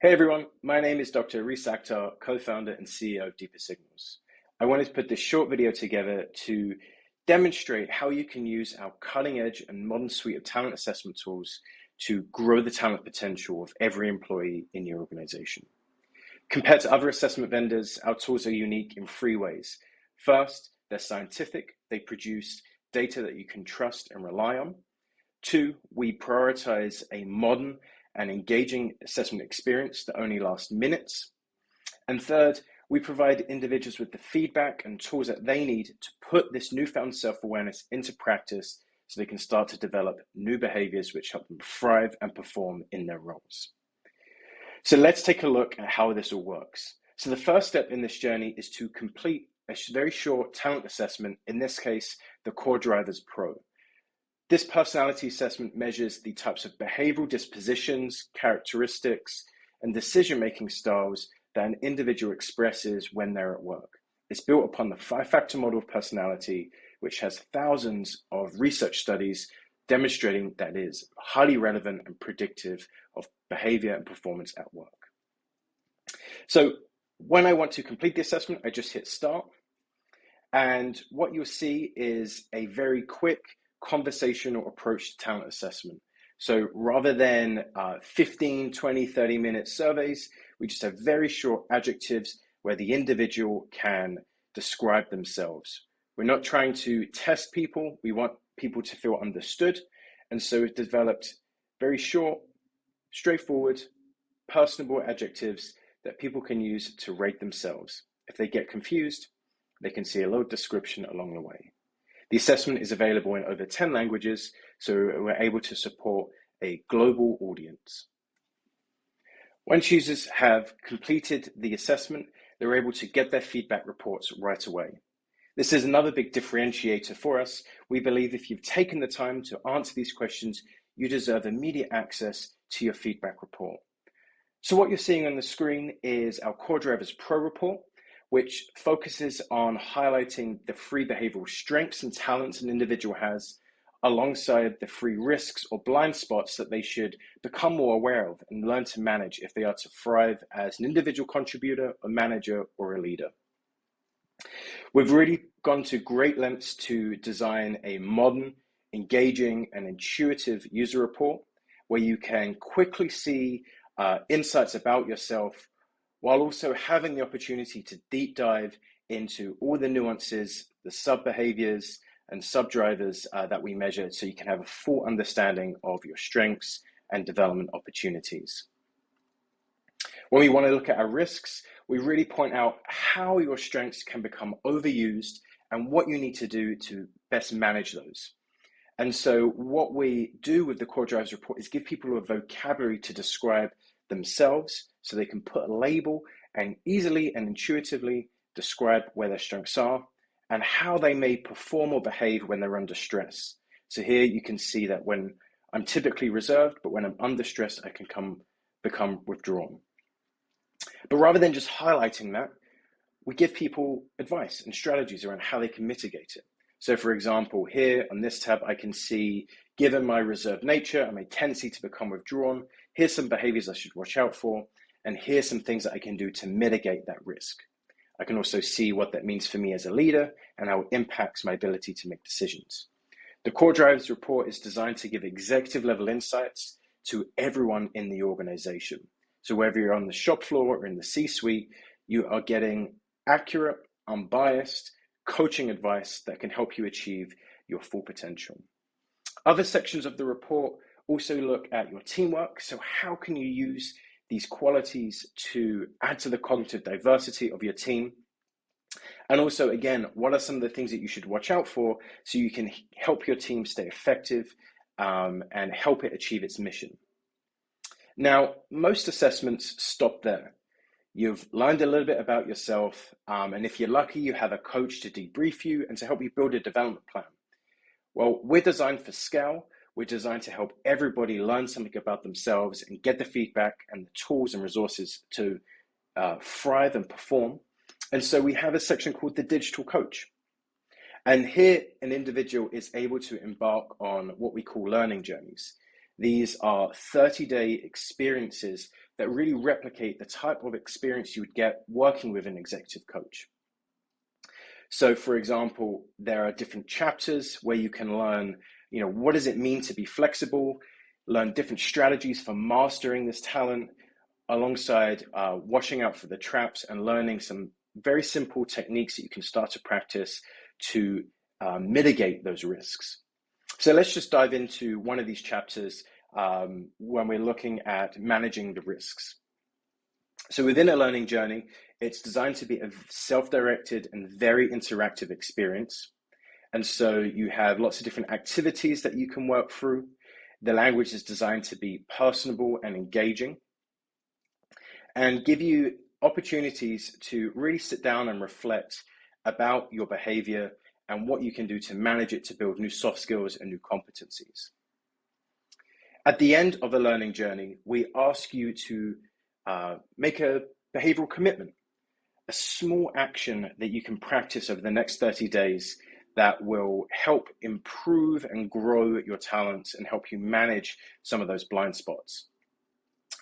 Hey everyone, my name is Dr. Reece Akhtar, co-founder and CEO of Deeper Signals. I wanted to put this short video together to demonstrate how you can use our cutting edge and modern suite of talent assessment tools to grow the talent potential of every employee in your organization. Compared to other assessment vendors, our tools are unique in three ways. First, they're scientific. They produce data that you can trust and rely on. Two, we prioritize a modern and engaging assessment experience that only lasts minutes. And third, we provide individuals with the feedback and tools that they need to put this newfound self-awareness into practice so they can start to develop new behaviors which help them thrive and perform in their roles. So let's take a look at how this all works. So the first step in this journey is to complete a very short talent assessment, in this case, the Core Drivers Pro. This personality assessment measures the types of behavioral dispositions, characteristics, and decision-making styles that an individual expresses when they're at work. It's built upon the 5-factor model of personality, which has thousands of research studies demonstrating that it is highly relevant and predictive of behavior and performance at work. So when I want to complete the assessment, I just hit start. And what you'll see is a very quick conversational approach to talent assessment. So rather than 15, 20, 30-minute surveys, we just have very short adjectives where the individual can describe themselves. We're not trying to test people. We want people to feel understood. And so we've developed very short, straightforward, personable adjectives that people can use to rate themselves. If they get confused, they can see a little description along the way. The assessment is available in over 10 languages, so we're able to support a global audience. Once users have completed the assessment, they're able to get their feedback reports right away. This is another big differentiator for us. We believe if you've taken the time to answer these questions, you deserve immediate access to your feedback report. So what you're seeing on the screen is our Core Drivers Pro report, which focuses on highlighting the 3 behavioral strengths and talents an individual has, alongside the 3 risks or blind spots that they should become more aware of and learn to manage if they are to thrive as an individual contributor, a manager, or a leader. We've really gone to great lengths to design a modern, engaging, and intuitive user report where you can quickly see insights about yourself, while also having the opportunity to deep dive into all the nuances, the sub-behaviors and sub-drivers that we measure, so you can have a full understanding of your strengths and development opportunities. When we want to look at our risks, we really point out how your strengths can become overused and what you need to do to best manage those. And so what we do with the Core Drivers report is give people a vocabulary to describe themselves so they can put a label and easily and intuitively describe where their strengths are and how they may perform or behave when they're under stress. So here you can see that when I'm typically reserved, but when I'm under stress, I can become withdrawn. But rather than just highlighting that, we give people advice and strategies around how they can mitigate it. So for example, here on this tab, I can see, given my reserved nature and my tendency to become withdrawn, here's some behaviors I should watch out for, and here's some things that I can do to mitigate that risk. I can also see what that means for me as a leader and how it impacts my ability to make decisions. The Core Drivers report is designed to give executive level insights to everyone in the organization. So whether you're on the shop floor or in the C-suite, you are getting accurate, unbiased coaching advice that can help you achieve your full potential. Other sections of the report also look at your teamwork. So how can you use these qualities to add to the cognitive diversity of your team? And also, again, what are some of the things that you should watch out for so you can help your team stay effective and help it achieve its mission? Now, most assessments stop there. You've learned a little bit about yourself, and if you're lucky, you have a coach to debrief you and to help you build a development plan. Well, we're designed for scale. We're designed to help everybody learn something about themselves and get the feedback and the tools and resources to thrive and perform. And so we have a section called the Digital Coach. And here, an individual is able to embark on what we call learning journeys. These are 30-day experiences that really replicate the type of experience you would get working with an executive coach. So for example, there are different chapters where you can learn, what does it mean to be flexible, learn different strategies for mastering this talent, alongside watching out for the traps and learning some very simple techniques that you can start to practice to mitigate those risks. So let's just dive into one of these chapters when we're looking at managing the risks. So within a learning journey, it's designed to be a self-directed and very interactive experience. And so you have lots of different activities that you can work through. The language is designed to be personable and engaging and give you opportunities to really sit down and reflect about your behavior and what you can do to manage it to build new soft skills and new competencies. At the end of the learning journey, we ask you to make a behavioral commitment, a small action that you can practice over the next 30 days that will help improve and grow your talents and help you manage some of those blind spots.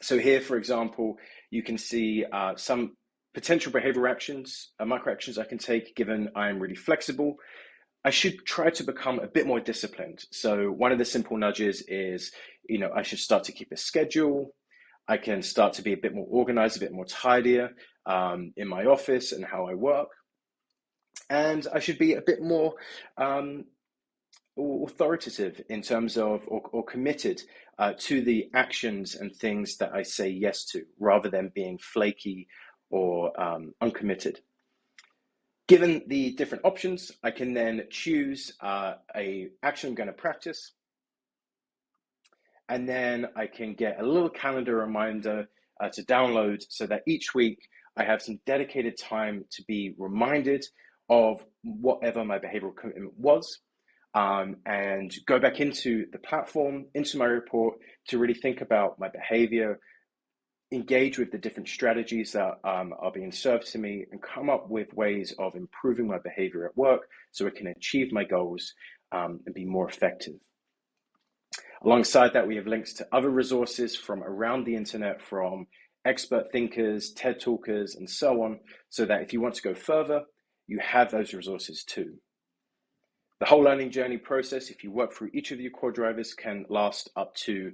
So here, for example, you can see some potential behavioral actions, micro actions I can take given I'm really flexible. I should try to become a bit more disciplined. So one of the simple nudges is, I should start to keep a schedule. I can start to be a bit more organized, a bit more tidier in my office and how I work. And I should be a bit more authoritative in terms of, or committed to the actions and things that I say yes to, rather than being flaky or uncommitted. Given the different options, I can then choose a action I'm going to practice. And then I can get a little calendar reminder to download so that each week I have some dedicated time to be reminded of whatever my behavioral commitment was, and go back into the platform, into my report to really think about my behavior, engage with the different strategies that are being served to me, and come up with ways of improving my behavior at work so I can achieve my goals and be more effective. Alongside that, we have links to other resources from around the internet, from expert thinkers, TED talkers, and so on, so that if you want to go further, you have those resources too. The whole learning journey process, if you work through each of your core drivers, can last up to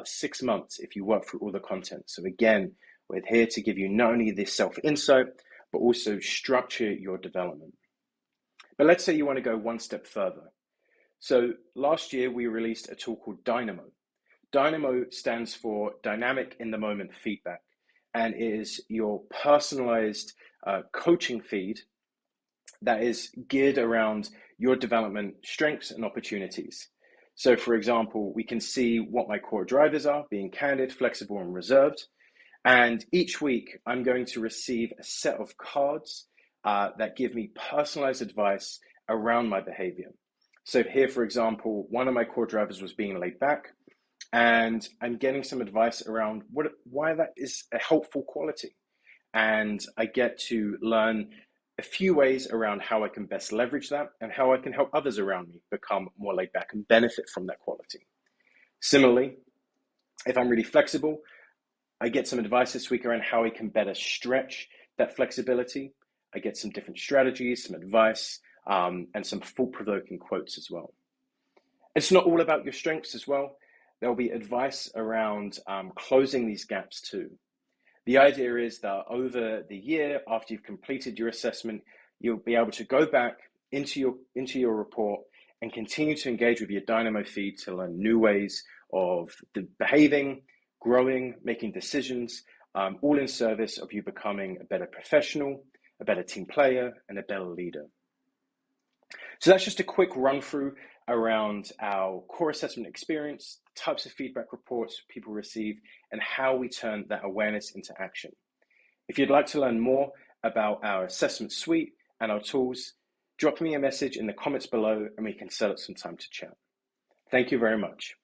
6 months if you work through all the content. So again, we're here to give you not only this self-insight, but also structure your development. But let's say you want to go one step further. So last year, we released a tool called DynaMo. DynaMo stands for Dynamic in the Moment Feedback, and is your personalized coaching feed that is geared around your development strengths and opportunities. So for example, we can see what my core drivers are, being candid, flexible, and reserved. And each week, I'm going to receive a set of cards that give me personalized advice around my behavior. So here, for example, one of my core drivers was being laid back, and I'm getting some advice around why that is a helpful quality. And I get to learn a few ways around how I can best leverage that and how I can help others around me become more laid back and benefit from that quality. Similarly, if I'm really flexible, I get some advice this week around how I can better stretch that flexibility. I get some different strategies, some advice, and some thought-provoking quotes as well. It's not all about your strengths as well. There'll be advice around closing these gaps too. The idea is that over the year, after you've completed your assessment, you'll be able to go back into your report and continue to engage with your DynaMo feed to learn new ways of behaving, growing, making decisions, all in service of you becoming a better professional, a better team player, and a better leader. So that's just a quick run through around our core assessment experience, types of feedback reports people receive, and how we turn that awareness into action. If you'd like to learn more about our assessment suite and our tools, drop me a message in the comments below and we can set up some time to chat. Thank you very much.